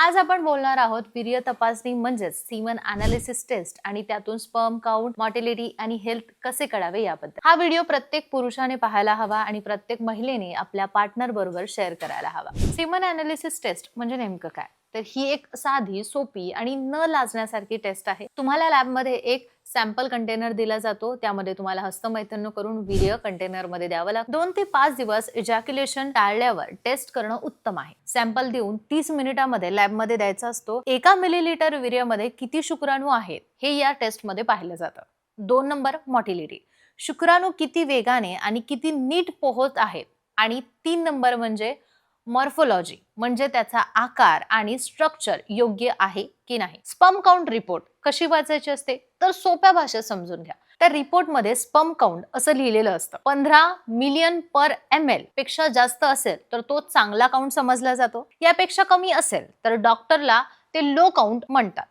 आज आपण बोलणार आहोत वीर्य तपासणी म्हणजेच सीमन अनालिसिस टेस्ट आणि त्यातून स्पर्म काउंट, मॉर्टिलिटी आणि हेल्थ कसे कळावे याबद्दल। हा व्हिडिओ प्रत्येक पुरुषाने पाहायला हवा आणि प्रत्येक महिलेने आपल्या पार्टनर बरोबर शेअर करायला हवा। सीमन अनालिसिस टेस्ट म्हणजे नेमकं काय? तर ही एक साधी, सोपी आणि न लाजण्यासारखी टेस्ट आहे। तुम्हाला लॅबमध्ये एक सॅम्पल कंटेनर दिला जातो, त्यामध्ये तुम्हाला हस्तमैथुन करून वीर्य कंटेनर मध्ये द्यावं लागतं। 2 ते 5 दिवस इजॅक्युलेशन टाळल्यावर टेस्ट करणं उत्तम आहे। सॅम्पल देऊन 30 मिनिटांमध्ये लॅबमध्ये द्यायचा असतो। 1 मिलीलिटर वीर्यामध्ये किती शुक्राणू आहेत हे या टेस्ट मध्ये पाहिलं जातं। 2 नंबर मॉर्टिलिटी, शुक्राणू किती वेगाने आणि किती नीट पोहोत आहेत। आणि 3 नंबर म्हणजे मॉर्फोलॉजी, म्हणजे त्याचा आकार आणि स्ट्रक्चर योग्य आहे की नाही। स्पर्म काउंट रिपोर्ट कशी वाचायची असते तर सोप्या भाषेत समजून घ्या। त्या रिपोर्ट मध्ये स्पर्म काउंट असं लिहिलेलं असतं। 15 मिलियन पर ml पेक्षा जास्त असेल तर तो चांगला काउंट समजला जातो। यापेक्षा कमी असेल तर डॉक्टरला ते लो काउंट म्हणतात।